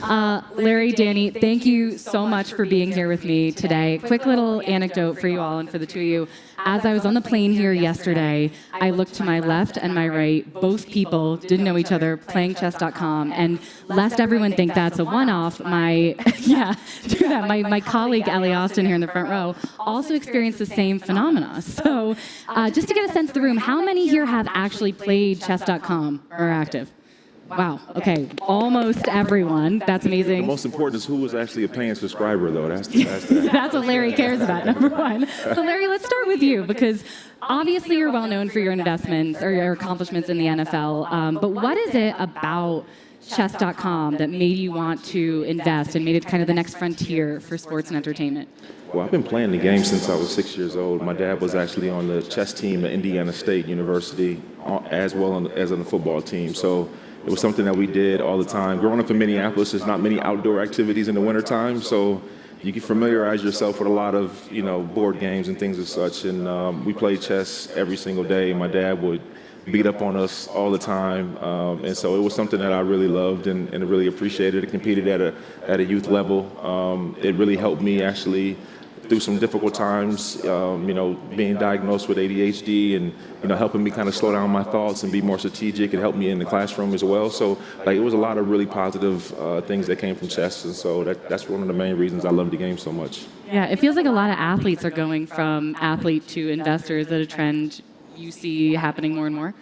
Larry, Danny, thank you so much for being here with me today. Quick little anecdote for you all and for the two of you. As I was on the plane here yesterday, I looked to my left and my right. Both people didn't know each other, playing chess.com. And lest everyone think that's a one-off, my colleague, Ellie Austin, here in the front row, also experienced the same phenomena. So just to get a sense of the room, how many here have actually played chess.com or are active? Wow, okay, almost everyone. That's amazing. The most important is who was actually a paying subscriber, though. That's what Larry cares about, number one. So Larry, let's start with you, because obviously you're well known for your investments or your accomplishments in the NFL, but what is it about chess.com that made you want to invest and made it kind of the next frontier for sports and entertainment? Well, I've been playing the game since I was 6 years old. My dad was actually on the chess team at Indiana State University, as well as on the football team. So it was something that we did all the time. Growing up in Minneapolis, there's not many outdoor activities in the wintertime, so you can familiarize yourself with a lot of, board games and things as such. And we played chess every single day. My dad would beat up on us all the time, and so it was something that I really loved and really appreciated. I competed at a youth level. It really helped me actually through some difficult times, being diagnosed with ADHD and, helping me kind of slow down my thoughts and be more strategic. It helped me in the classroom as well. So, it was a lot of really positive things that came from chess. And so that's one of the main reasons I love the game so much. Yeah, it feels like a lot of athletes are going from athlete to investor. Is that a trend you see happening more and more?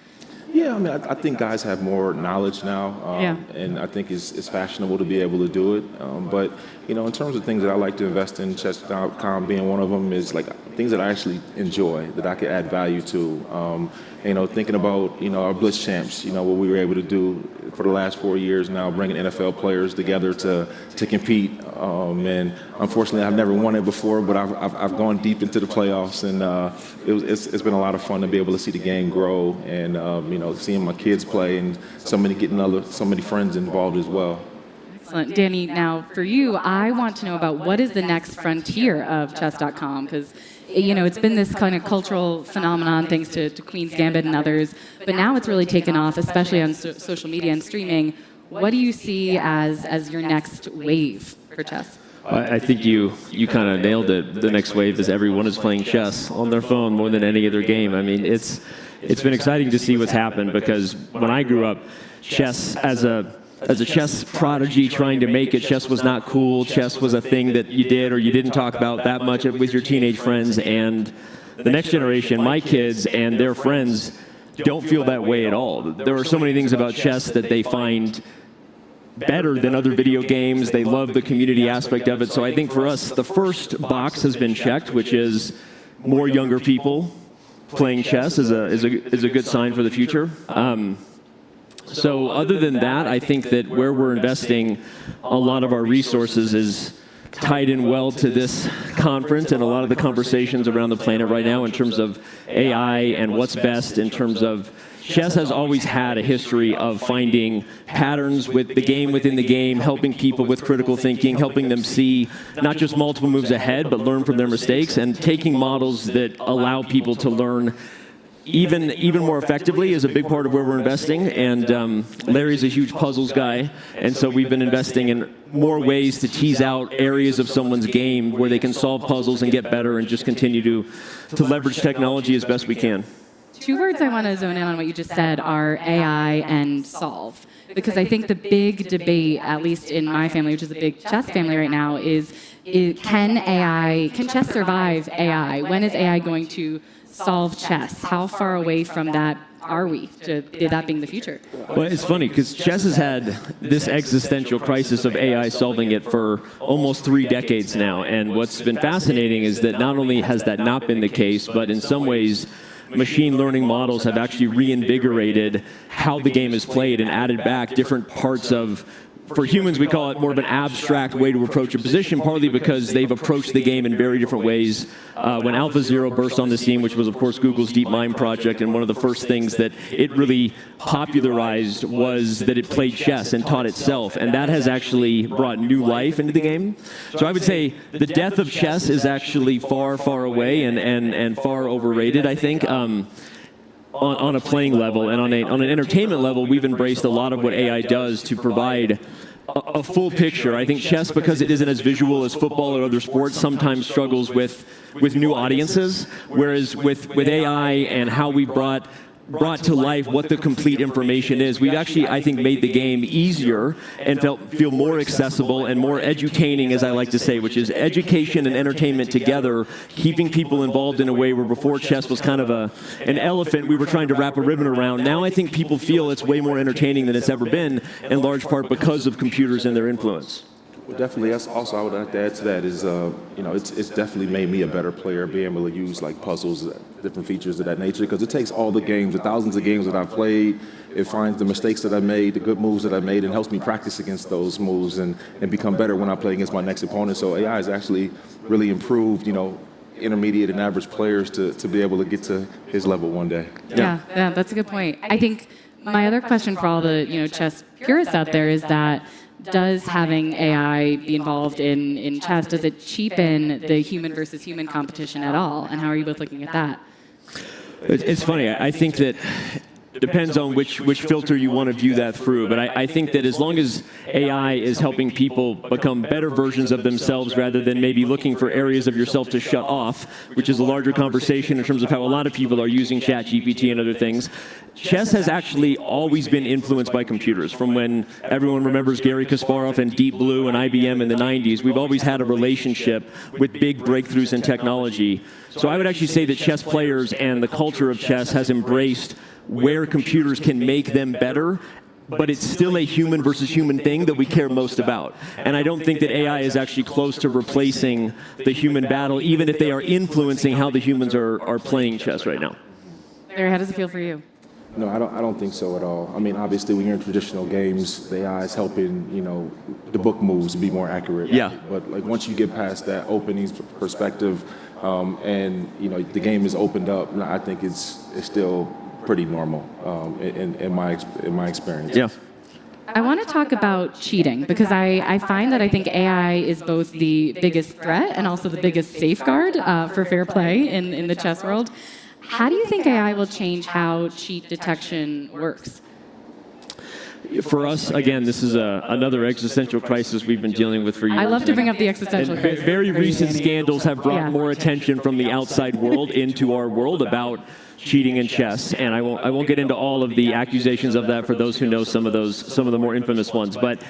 Yeah, I think guys have more knowledge now, and I think it's fashionable to be able to do it. But, in terms of things that I like to invest in, chess.com being one of them, is like things that I actually enjoy, that I can add value to. Thinking about, our Blitz champs, what we were able to do for the last 4 years now, bringing NFL players together to compete. And unfortunately, I've never won it before, but I've gone deep into the playoffs, and it's been a lot of fun to be able to see the game grow and, seeing my kids play and so many friends involved as well. Excellent. Danny, now for you, I want to know about what is the next frontier of chess.com, because it's been this kind of cultural phenomenon thanks to Queen's Gambit and others, but now it's really taken off, especially on social media and streaming. What do you see as your next wave for chess? I think you kind of nailed it. The next wave is everyone is playing chess on their phone more than any other game. It's been exciting to see what's happened, because when I grew up, chess as a chess prodigy trying to make it, chess was not cool. Chess was a thing that you did or you didn't talk about that much with your teenage friends. And the next generation, my kids and their friends, don't feel that way at all. There are so many things about chess that they find better than other video games. They love the community aspect of it. So I think for us, the first box has been checked, which is more younger people playing chess is a good sign for the future. So other than that, I think that where we're investing a lot of our resources is tied in well to this conference and a lot of the conversations around the planet right now in terms of AI and what's best in terms of chess has always had a history of finding patterns with the game within the game, helping people with critical thinking, helping them see not just multiple moves ahead, but learn from their mistakes, and taking models that allow people to learn even more effectively is a big part of where we're investing. And Larry's a huge puzzles guy, and so we've been investing in more ways to tease out areas of someone's game where they can solve puzzles and get better and just continue to leverage technology as best we can. Two words I want to zone in on what you just said are AI and solve. Because I think the big debate, at least in my family, which is a big chess family right now, is can chess survive AI? When is AI going to solve chess? How far away from that are we to that being the future? Well, it's funny because chess has had this existential crisis of AI solving it for almost 3 decades now. And what's been fascinating is that not only has that not been the case, but in some ways, machine learning models have actually reinvigorated how the game is played and added back different parts of, for humans, we call it more of an abstract way to approach a position, partly because they've approached the game in very different ways. When AlphaZero burst on the scene, which was, of course, Google's DeepMind project, and one of the first things that it really popularized was that it played chess and taught itself, and that has actually brought new life into the game. So I would say the death of chess is actually far, far away and far overrated, I think. On a playing level and on an entertainment level, we've embraced a lot of what AI does to provide a full picture. I think chess, because it isn't as visual as football or other sports, sometimes struggles with new audiences, whereas with AI and how we brought to life what the complete information is, we've actually, I think, made the game easier and feel more accessible and more edutaining, as I like to say, which is education and entertainment together, keeping people involved in a way where before chess was kind of an elephant we were trying to wrap a ribbon around. Now I think people feel it's way more entertaining than it's ever been, in large part because of computers and their influence. Well, definitely. That's also, I would like to add to that is, it's definitely made me a better player, being able to use like puzzles, different features of that nature, because it takes all the games, the thousands of games that I've played, it finds the mistakes that I made, the good moves that I made, and helps me practice against those moves and become better when I play against my next opponent. So AI has actually really improved, intermediate and average players to be able to get to his level one day. Yeah, that's a good point. I think my other question for all the chess purists out there is that, does having AI be involved in chess, does it cheapen the human versus human competition at all? And how are you both looking at that? It's funny. I think that it depends on which filter you want to view that through. But I think that as long as AI is helping people become better versions of themselves rather than maybe looking for areas of yourself to shut off, which is a larger conversation in terms of how a lot of people are using ChatGPT and other things, chess has actually always been influenced by computers. From when everyone remembers Garry Kasparov and Deep Blue and IBM in the 90s, we've always had a relationship with big breakthroughs in technology. So I would actually say that chess players and the culture of chess has embraced where computers can make them better, but it's still a human versus human thing that we care most about. And I don't think that AI is actually close to replacing the human battle, even if they are influencing how the humans are playing chess right now. Larry, how does it feel for you? No, I don't think so at all. I mean, obviously, when you're in traditional games, the AI is helping, the book moves be more accurate. Yeah. But like once you get past that opening perspective, and the game is opened up, I think it's still pretty normal in my experience. Yeah. I want to talk about cheating because I find that I think AI is both the biggest threat and also the biggest safeguard for fair play in the chess world. How do you think AI will change how cheat detection works? For us, again, this is another existential crisis we've been dealing with for years. I love to bring up the existential crisis. Very recent scandals have brought more attention from the outside world into our world about cheating in chess, and I won't get into all of the accusations of that for those who know some of the more infamous ones. But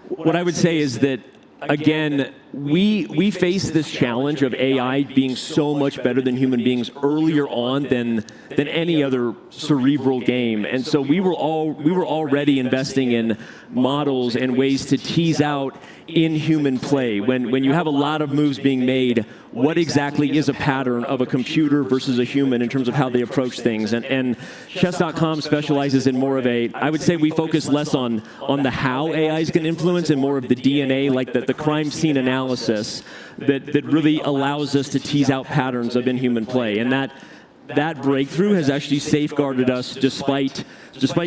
what I would say is that, again, we face this challenge of AI being so much better than human beings earlier on than any other cerebral game, and so we were already investing in models and ways to tease out in human play. When you have a lot of moves being made, what exactly is a pattern of a computer versus a human in terms of how they approach things? And chess.com specializes in more of I would say we focus less on the how AIs can influence and more of the DNA, like the crime scene analysis that really allows us to tease out patterns of inhuman play. And that breakthrough has actually safeguarded us despite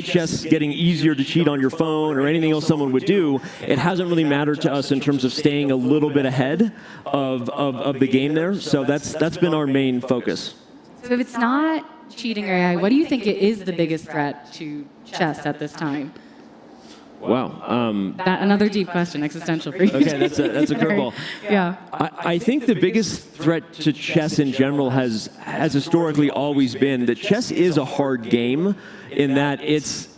chess getting easier to cheat on your phone or anything else someone would do. It hasn't really mattered to us in terms of staying a little bit ahead of the game there. So that's been our main focus. So if it's not cheating or AI, what do you think is the biggest threat to chess at this time? Wow. Another deep question, existential for you. Okay, that's a curveball. Yeah. I think the biggest threat to chess in general has historically always been that chess is a hard game in that it's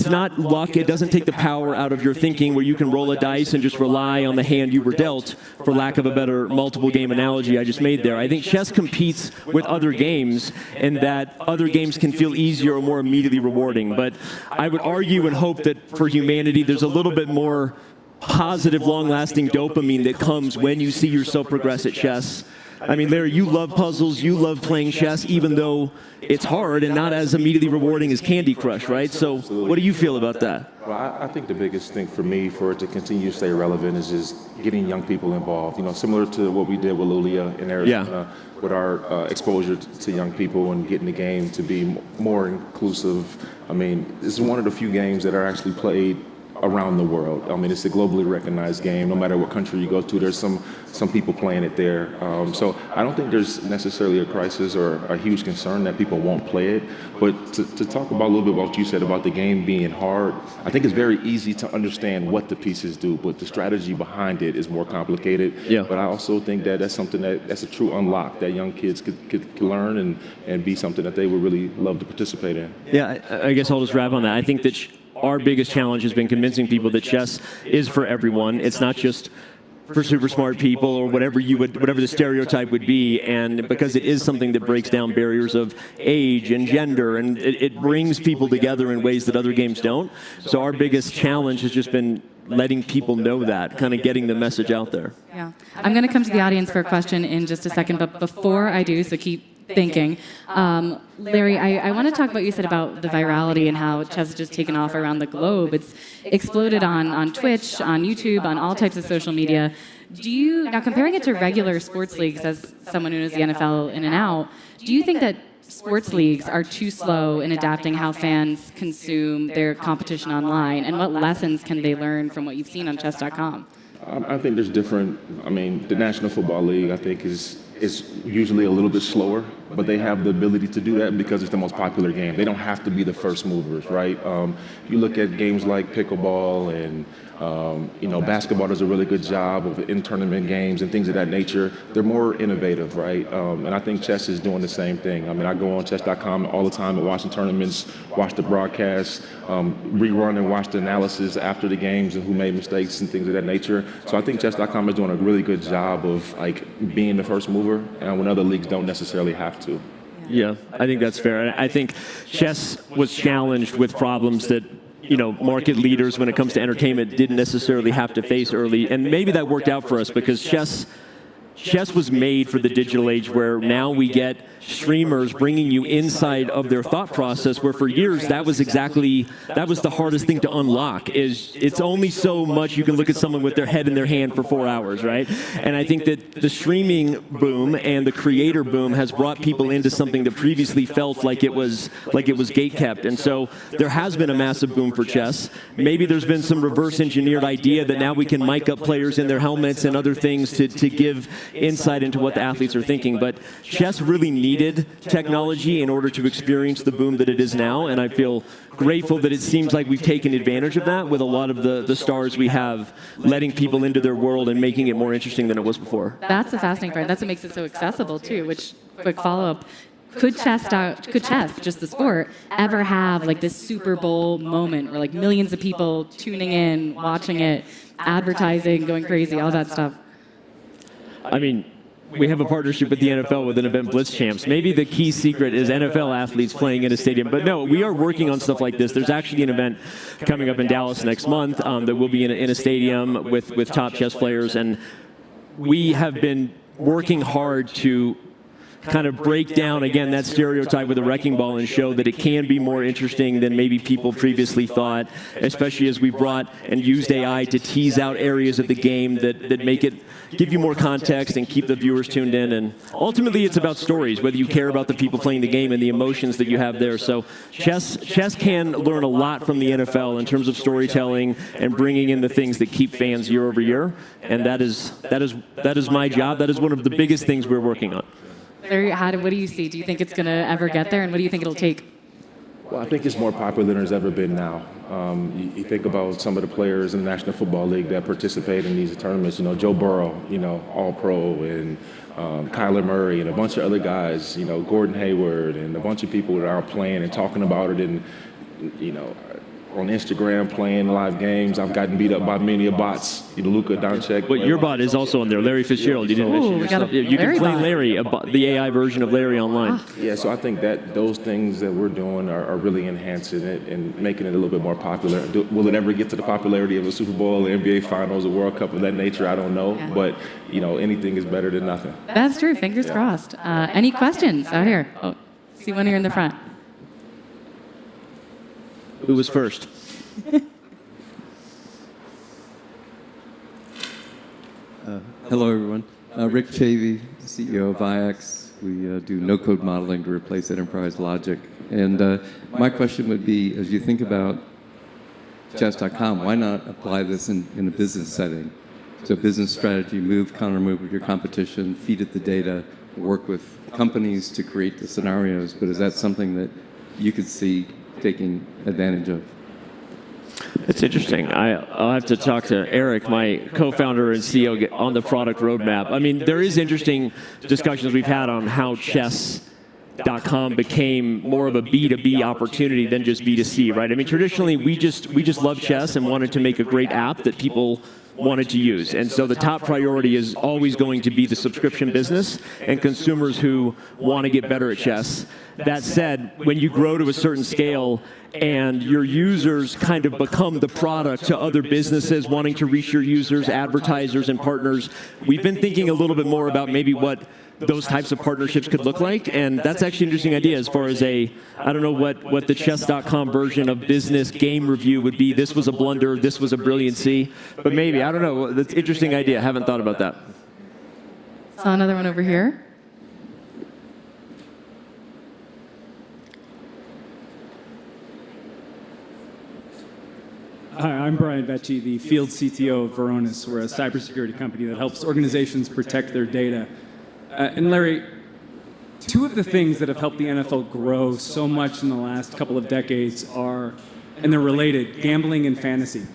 not luck. It doesn't take the power out of your thinking where you can roll a dice and just rely on the hand you were dealt, for lack of a better multiple game analogy I just made there. I think chess competes with other games in that other games can feel easier or more immediately rewarding. But I would argue and hope that for humanity there's a little bit more positive, long-lasting dopamine that comes when you see yourself progress at chess. I mean, Larry, you love puzzles, you love playing chess, even though it's hard and not as immediately rewarding as Candy Crush, right? So what do you feel about that? Well, I think the biggest thing for me for it to continue to stay relevant is just getting young people involved. Similar to what we did with Lulia in Arizona, with our exposure to young people and getting the game to be more inclusive. I mean, this is one of the few games that are actually played around the world. I mean, it's a globally recognized game. No matter what country you go to, there's some people playing it there. So I don't think there's necessarily a crisis or a huge concern that people won't play it. But to talk about a little bit about what you said about the game being hard, I think it's very easy to understand what the pieces do, but the strategy behind it is more complicated. Yeah. But I also think that that's something that's a true unlock that young kids could learn and be something that they would really love to participate in. Yeah, I guess I'll just wrap on that. I think that our biggest challenge has been convincing people that chess is for everyone. It's not just for super smart people or whatever the stereotype would be, and because it is something that breaks down barriers of age and gender, and it brings people together in ways that other games don't. So our biggest challenge has just been letting people know that, kind of getting the message out there. Yeah. I'm going to come to the audience for a question in just a second, but before I do, so keep thinking. Larry, I want to talk about what you said about the virality and how chess has just taken off around the globe. It's exploded on Twitch, on YouTube, on all types of social media. Now comparing it to regular sports leagues, as someone who knows the NFL in and out, do you think that sports leagues are too slow in adapting how fans consume their competition online? And what lessons can they learn from what you've seen on chess.com? I think there's different. I mean, the National Football League, I think, is usually a little bit slower, but they have the ability to do that because it's the most popular game. They don't have to be the first movers, right? You look at games like pickleball and basketball does a really good job of in-tournament games and things of that nature. They're more innovative, right? And I think chess is doing the same thing. I mean, I go on chess.com all the time and watch the tournaments, watch the broadcasts, rerun and watch the analysis after the games and who made mistakes and things of that nature. So I think chess.com is doing a really good job of being the first mover, and when other leagues don't necessarily have to. Yeah, I think that's fair. I think chess was challenged with problems that market leaders when it comes to entertainment didn't necessarily have to face early. And maybe that worked out for us because chess was made for the digital age, where now we get streamers bringing you inside of their thought process, where for years that was the hardest thing to unlock. It's only so much you can look at someone with their head in their hand for 4 hours, right? And I think that the streaming boom and the creator boom has brought people into something that previously felt like it was gatekept. And so there has been a massive boom for chess. Maybe there's been some reverse engineered idea that now we can mic up players in their helmets and other things to give insight into what the athletes are thinking. But chess really needed technology in order to experience the boom that it is now, and I feel grateful that it seems like we've taken advantage of that with a lot of the stars we have, letting people into their world and making it more interesting than it was before. That's the fascinating part. That's what makes it so accessible too, which, quick follow-up, could chess, just the sport, ever have this Super Bowl moment where millions of people tuning in, watching it, advertising, going crazy, all that stuff? I mean, we have a partnership with the NFL with an event, Blitz Champs. Maybe the key secret is NFL athletes playing in a stadium. But no, we are working on stuff like this. There's actually an event coming up in Dallas next month that will be in a stadium with top chess players. And we have been working hard to kind of break down, again, that stereotype with a wrecking ball and show that it can be more interesting than maybe people previously thought, especially as we brought and used AI to tease out areas of the game that make it give you more context and keep the viewers tuned in. And ultimately, it's about stories, whether you care about the people playing the game and the emotions that you have there. So chess can learn a lot from the NFL in terms of storytelling and bringing in the things that keep fans year over year. And that is my job. That is one of the biggest things we're working on. Larry, what do you see? Do you think it's going to ever get there, and what do you think it'll take? Well, I think it's more popular than it's ever been now. You think about some of the players in the National Football League that participate in these tournaments. Joe Burrow, All-Pro, and Kyler Murray, and a bunch of other guys. Gordon Hayward, and a bunch of people that are playing and talking about it, and on Instagram playing live games. I've gotten beat up by many bots. Luka Doncic. But your bot is also on there, Larry Fitzgerald. You didn't mention yourself. You can play Larry, the AI version of Larry online. Yeah, so I think that those things that we're doing are really enhancing it and making it a little bit more popular. Will it ever get to the popularity of a Super Bowl, the NBA Finals, a World Cup of that nature? I don't know. Yeah. But, anything is better than nothing. That's true. Fingers crossed. Any questions out here? Oh, see one here in the front. Who was first? Hello, everyone. Rick Chavey, CEO of IX. We do no-code modeling to replace enterprise logic. And my question would be, as you think about chess.com, why not apply this in a business setting? So business strategy, move, counter move with your competition, feed it the data, work with companies to create the scenarios. But is that something that you could see taking advantage of? It's interesting. I'll have to talk to Eric, my co-founder and CEO, on the product roadmap. I mean, there is interesting discussions we've had on how chess.com became more of a B2B opportunity than just B2C, right? I mean, traditionally, we just love chess and wanted to make a great app that people wanted to use. And so the top priority is always going to be the subscription business and consumers who want to get better at chess. That said, when you grow to a certain scale and your users kind of become the product to other businesses wanting to reach your users, advertisers, and partners, we've been thinking a little bit more about maybe what those types of partnerships could look like. And that's actually an interesting idea as far as I don't know what the chess.com version of business game review would be. This was a blunder, this was a brilliancy, but maybe, I don't know. That's an interesting idea. I haven't thought about that. Saw another one over here. Hi, I'm Brian Vecchi, the field CTO of Varonis. We're a cybersecurity company that helps organizations protect their data. And Larry, two of the things that have helped the NFL grow so much in the last couple of decades are, and they're related, gambling and fantasy.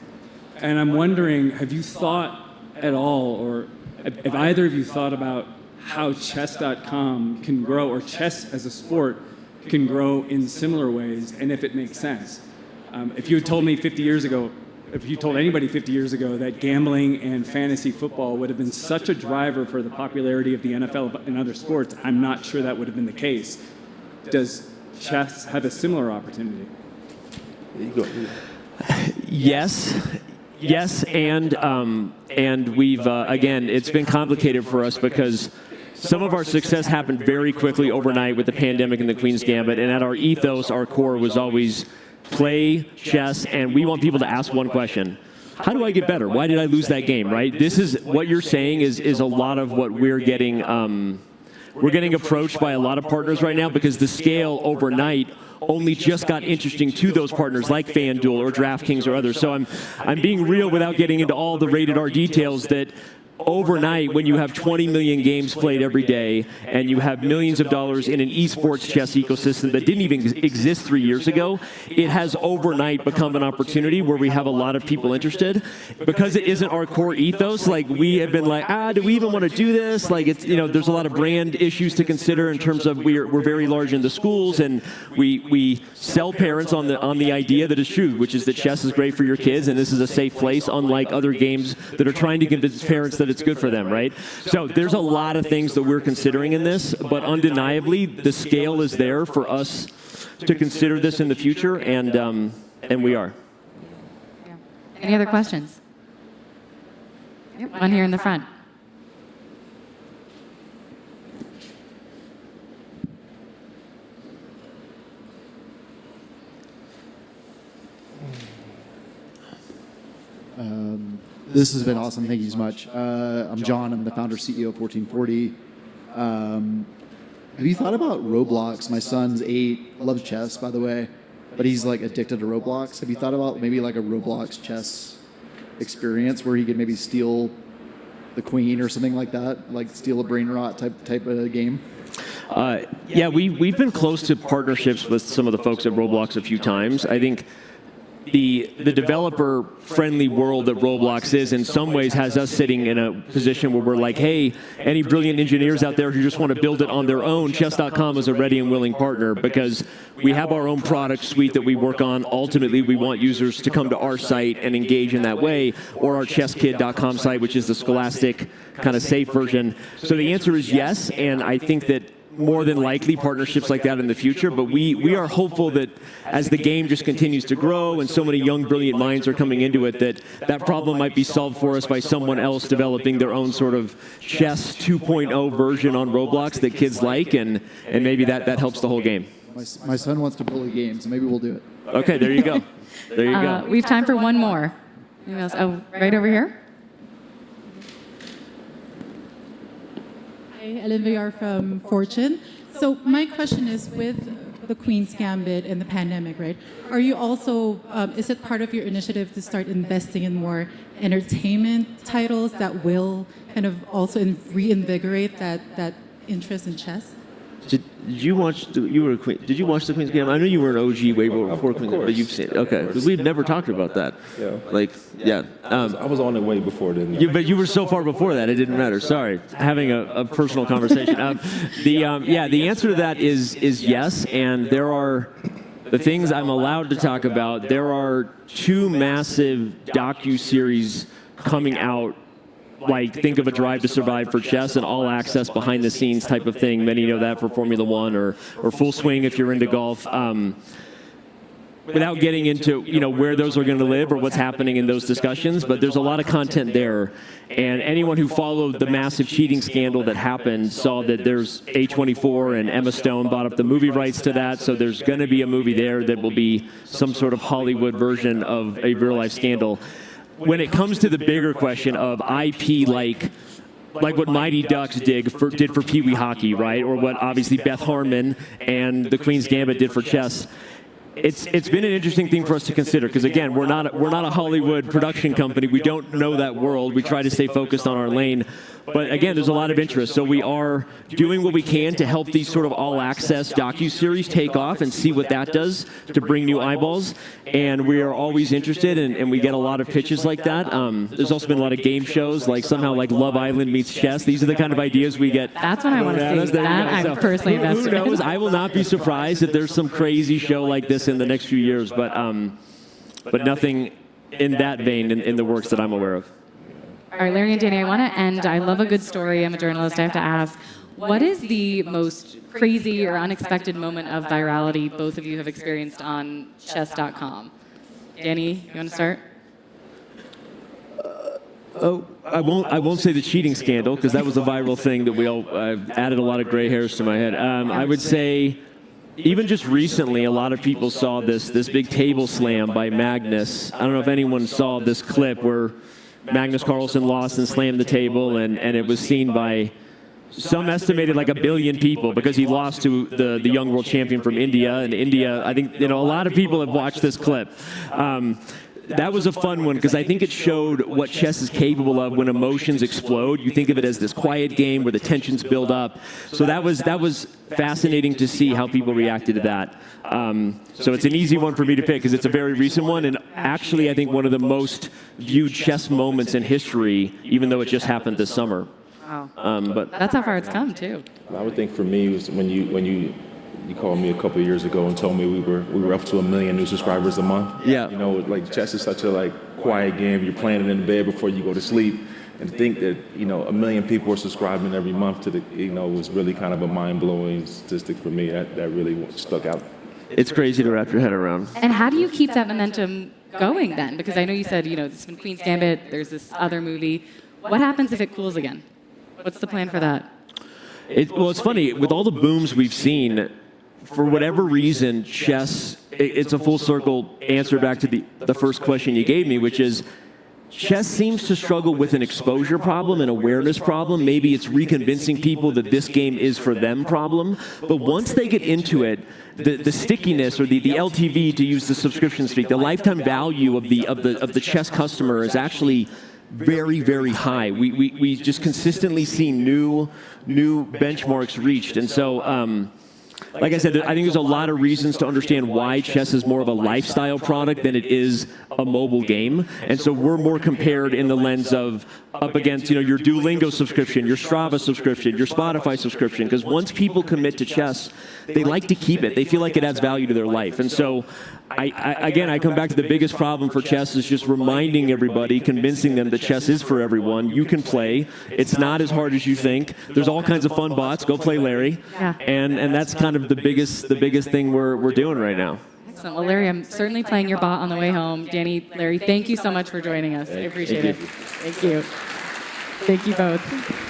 And I'm wondering, have you thought at all, or have either of you thought about how chess.com can grow, or chess as a sport can grow in similar ways, and if it makes sense? If you had told me 50 years ago, if you told anybody 50 years ago that gambling and fantasy football would have been such a driver for the popularity of the NFL and other sports, I'm not sure that would have been the case. Does chess have a similar opportunity? Yes, and we've again, it's been complicated for us because some of our success happened very quickly overnight with the pandemic and the Queen's Gambit, and at our ethos, our core was always play chess, and we want people to ask one question: how do I get better? Why did I lose that game? Right? This is what you're saying is a lot of what we're getting. We're getting approached by a lot of partners right now because the scale overnight only just got interesting to those partners like FanDuel or DraftKings or others. So I'm being real without getting into all the rated R details that overnight, when you have 20 million games played every day and you have millions of dollars in an esports chess ecosystem that didn't even exist 3 years ago, it has overnight become an opportunity where we have a lot of people interested. Because it isn't our core ethos, like we have been like, do we even want to do this? Like it's, there's a lot of brand issues to consider in terms of we're very large in the schools, and we sell parents on the idea that is true, which is that chess is great for your kids and this is a safe place, unlike other games that are trying to convince parents that it's good for them, right? So there's a lot of things that we're considering in this, but undeniably the scale is there for us to consider this in the future, and we are. Yeah. Any other questions? Yep, one here in the front. This has been awesome. Thank you so much. I'm John. I'm the founder CEO of 1440. Have you thought about Roblox? My son's 8, loves chess, by the way, but he's like addicted to Roblox. Have you thought about maybe like a Roblox chess experience where he could maybe steal the queen or something like that, like steal a brain rot type of game? Yeah, we've been close to partnerships with some of the folks at Roblox a few times. I think the developer-friendly world that Roblox is in some ways has us sitting in a position where we're like, hey, any brilliant engineers out there who just want to build it on their own, chess.com is a ready and willing partner because we have our own product suite that we work on. Ultimately, we want users to come to our site and engage in that way, or our chesskid.com site, which is the scholastic kind of safe version. So the answer is yes, and I think that more than likely partnerships like that in the future, but we are hopeful that as the game just continues to grow and so many young, brilliant minds are coming into it, that problem might be solved for us by someone else developing their own sort of chess 2.0 version on Roblox that kids like, and maybe that helps the whole game. My son wants to bully games, so maybe we'll do it. Okay, there you go. There you go. We have time for one more. Anyone else? Oh, right over here. Hi, Ellen Villar from Fortune. So my question is, with the Queen's Gambit and the pandemic, right? Are you also, is it part of your initiative to start investing in more entertainment titles that will kind of also reinvigorate that interest in chess? Did you watch? You were a Queen. Did you watch the Queen's Gambit? I know you were an OG way before Queen's Gambit, but you've seen it. Okay, because we've never talked about that. Yeah. Like, yeah. I was on it way before then. But you were so far before that, it didn't matter. Sorry, having a personal conversation. The answer to that is yes, and there are the things I'm allowed to talk about. There are 2 massive docu-series coming out. Like, think of a Drive to Survive for chess, an all-access, behind-the-scenes type of thing. Many know that for Formula One or Full Swing if you're into golf. Without getting into where those are going to live or what's happening in those discussions, but there's a lot of content there. And anyone who followed the massive cheating scandal that happened saw that there's A24 and Emma Stone bought up the movie rights to that. So there's going to be a movie there that will be some sort of Hollywood version of a real-life scandal. When it comes to the bigger question of IP, like what Mighty Ducks did for Pee Wee Hockey, right? Or what obviously Beth Harmon and the Queen's Gambit did for chess. It's been an interesting thing for us to consider because again, we're not a Hollywood production company. We don't know that world. We try to stay focused on our lane. But again, there's a lot of interest. So we are doing what we can to help these sort of all-access docu-series take off and see what that does to bring new eyeballs. And we are always interested, and we get a lot of pitches like that. There's also been a lot of game shows, like somehow like Love Island meets chess. These are the kind of ideas we get. That's what I want to see. That I'm personally invested in. Who knows? I will not be surprised if there's some crazy show like this in the next few years, but nothing in that vein in the works that I'm aware of. All right, Larry and Danny, I want to end. I love a good story. I'm a journalist. I have to ask, what is the most crazy or unexpected moment of virality both of you have experienced on chess.com? Danny, you want to start? I won't say the cheating scandal because that was a viral thing that we all added a lot of gray hairs to my head. I would say even just recently, a lot of people saw this big table slam by Magnus. I don't know if anyone saw this clip where Magnus Carlsen lost and slammed the table, and it was seen by some estimated like 1 billion people because he lost to the young world champion from India. And India, I think, a lot of people have watched this clip. That was a fun one because I think it showed what chess is capable of when emotions explode. You think of it as this quiet game where the tensions build up. So that was fascinating to see how people reacted to that. So it's an easy one for me to pick because it's a very recent one, and actually I think one of the most viewed chess moments in history, even though it just happened this summer. Wow. But That's how far it's come, too. I would think for me was when you called me a couple of years ago and told me we were up to 1 million new subscribers a month. Yeah. Like chess is such a quiet game. You're playing it in bed before you go to sleep, and to think that 1 million people are subscribing every month to the was really kind of a mind-blowing statistic for me. That really stuck out. it's crazy to wrap your head around. And how do you keep that momentum going then? Because I know you said, it's been Queen's Gambit, there's this other movie. What happens if it cools again? What's the plan for that? Well, it's funny. With all the booms we've seen, for whatever reason, chess, it's a full circle answer back to the first question you gave me, which is chess seems to struggle with an exposure problem, an awareness problem. Maybe it's reconvincing people that this game is for them problem. But once they get into it, the stickiness or the LTV, to use the subscription speak, the lifetime value of the chess customer is actually very, very high. We just consistently see new benchmarks reached. And so, like I said, I think there's a lot of reasons to understand why chess is more of a lifestyle product than it is a mobile game. And so we're more compared in the lens of up against, your Duolingo subscription, your Strava subscription, your Spotify subscription. Because once people commit to chess, they like to keep it. They feel like it adds value to their life. And so, I come back to the biggest problem for chess is just reminding everybody, convincing them that chess is for everyone. You can play. It's not as hard as you think. There's all kinds of fun bots. Go play Larry. Yeah. And that's kind of the biggest thing we're doing right now. Excellent. Well, Larry, I'm certainly playing your bot on the way home. Danny, Larry, thank you so much for joining us. I appreciate it. Thank you. Thank you both.